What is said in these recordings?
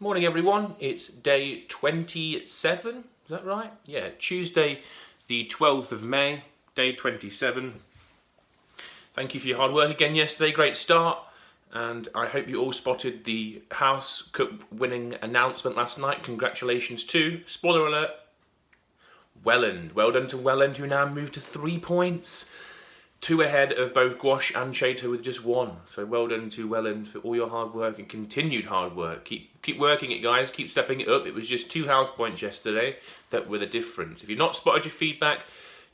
Morning everyone, it's day 27, is that right? Yeah, Tuesday the 12th of May, day 27. Thank you for your hard work again yesterday, great start. And I hope you all spotted the House Cup winning announcement last night. Congratulations to, spoiler alert, Welland. Well done to Welland, who now moved to 3 points. 2 ahead of both Gouache and Chater with just 1. So well done to Welland for all your hard work and continued hard work. Keep working it, guys. Keep stepping it up. It was just 2 house points yesterday that were the difference. If you've not spotted your feedback,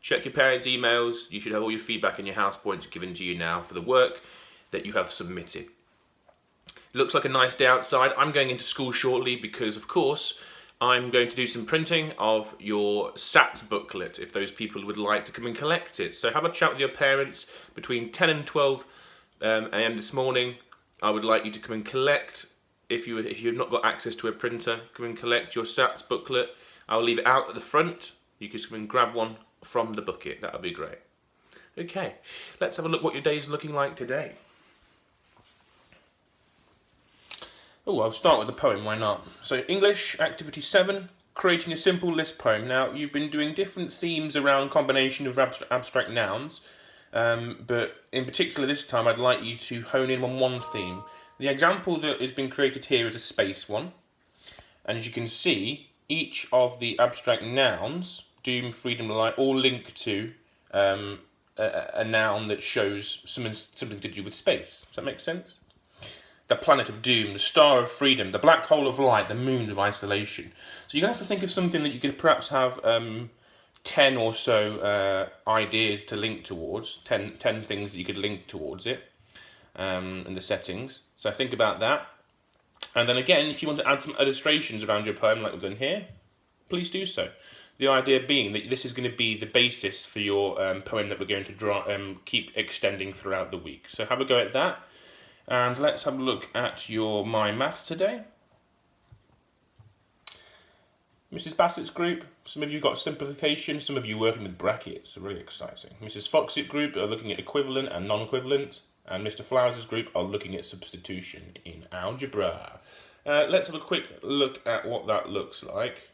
check your parents' emails. You should have all your feedback and your house points given to you now for the work that you have submitted. Looks like a nice day outside. I'm going into school shortly because, of course, I'm going to do some printing of your SATS booklet if those people would like to come and collect it. So have a chat with your parents between 10 and 12 a.m. this morning. I would like you to come and collect, if you've not got access to a printer, come and collect your SATS booklet. I'll leave it out at the front. You can come and grab one from the bucket. That would be great. Okay, let's have a look what your day's looking like today. Oh, I'll start with the poem, why not? So, English, Activity 7, creating a simple list poem. Now, you've been doing different themes around combination of abstract nouns, but in particular this time I'd like you to hone in on one theme. The example that has been created here is a space one, and as you can see, each of the abstract nouns, doom, freedom, light, all link to a noun that shows something to do with space. Does that make sense? The planet of doom, the star of freedom, the black hole of light, the moon of isolation. So you're going to have to think of something that you could perhaps have 10 or so ideas to link towards, 10 things that you could link towards it in the settings. So think about that. And then again, if you want to add some illustrations around your poem like we've done here, please do so. The idea being that this is going to be the basis for your poem that we're going to keep extending throughout the week. So have a go at that. And let's have a look at your MyMaths today. Mrs. Bassett's group, some of you got simplification, some of you working with brackets, really exciting. Mrs. Fox's group are looking at equivalent and non-equivalent, and Mr. Flowers' group are looking at substitution in algebra. Let's have a quick look at what that looks like.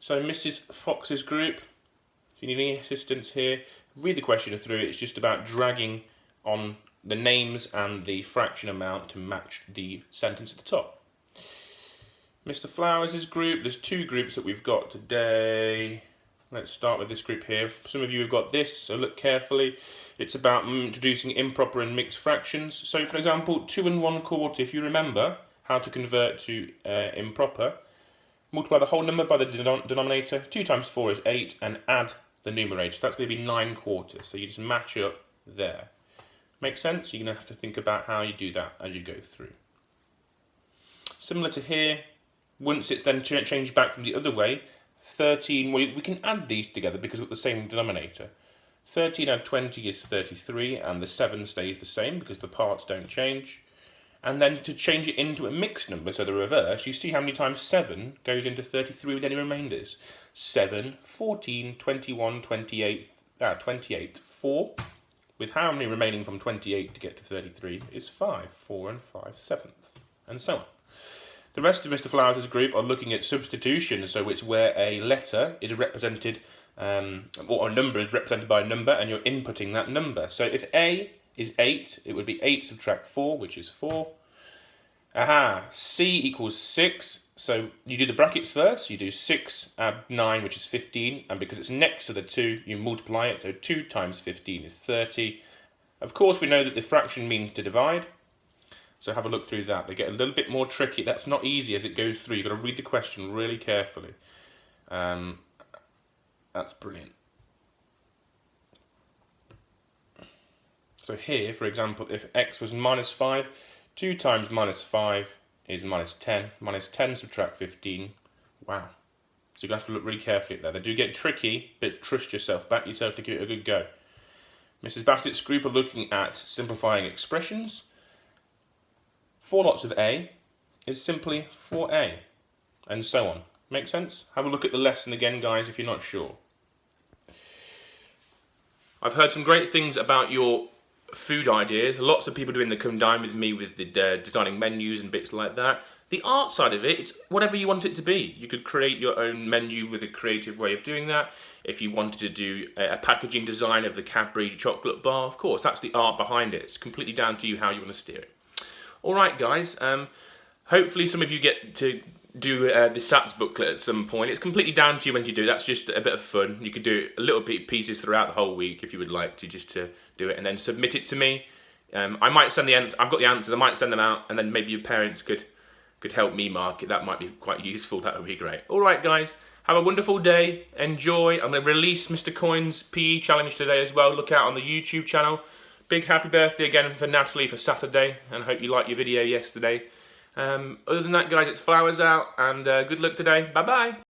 So Mrs. Fox's group, if you need any assistance here, read the question through. It's just about dragging on the names and the fraction amount to match the sentence at the top. Mr. Flowers' group, there's 2 groups that we've got today. Let's start with this group here. Some of you have got this, so look carefully. It's about introducing improper and mixed fractions. So for example, 2 1/4, if you remember how to convert to improper, multiply the whole number by the denominator. 2 times 4 is 8, and add the numerator. So that's going to be 9/4. So you just match up there. Make sense? You're going to have to think about how you do that as you go through. Similar to here, once it's then changed back from the other way, 13, well, we can add these together because we've got the same denominator. 13 add 20 is 33, and the 7 stays the same because the parts don't change. And then to change it into a mixed number, so the reverse, you see how many times 7 goes into 33 with any remainders. 7, 14, 21, 28, 28, 4. With how many remaining from 28 to get to 33 is 5, 4 and 5/7, and so on. The rest of Mr. Flowers' group are looking at substitution, so it's where a letter is represented, or a number is represented by a number, and you're inputting that number. So if A is 8, it would be 8 subtract 4, which is 4. C equals 6, so you do the brackets first, you do 6 add 9, which is 15, and because it's next to the 2, you multiply it, so 2 times 15 is 30. Of course, we know that the fraction means to divide, so have a look through that. They get a little bit more tricky. That's not easy as it goes through. You've got to read the question really carefully. That's brilliant. So here, for example, if x was -5, 2 times -5 is -10. -10 subtract 15. Wow. So you're going to have to look really carefully at that. They do get tricky, but trust yourself. Back yourself to give it a good go. Mrs. Bassett's group are looking at simplifying expressions. 4 lots of A is simply 4A, and so on. Make sense? Have a look at the lesson again, guys, if you're not sure. I've heard some great things about your food ideas. Lots of people doing the come dine with me with the designing menus and bits like that. The art side of it, it's whatever you want it to be. You could create your own menu with a creative way of doing that. If you wanted to do a packaging design of the Cadbury chocolate bar, of course, that's the art behind it. It's completely down to you how you want to steer it. All right, guys. Hopefully some of you get to do the SATS booklet at some point. It's completely down to you when you do. That's just a bit of fun. You could do a little bit pieces throughout the whole week if you would like to, just to do it and then submit it to me. I might send the answers. I've got the answers. I might send them out, and then maybe your parents could help me mark it. That might be quite useful. That would be great. All right, guys. Have a wonderful day. Enjoy. I'm going to release Mr. Coin's PE challenge today as well. Look out on the YouTube channel. Big happy birthday again for Natalie for Saturday, and I hope you liked your video yesterday. Other than that, guys, it's flowers out, and good luck today. Bye-bye.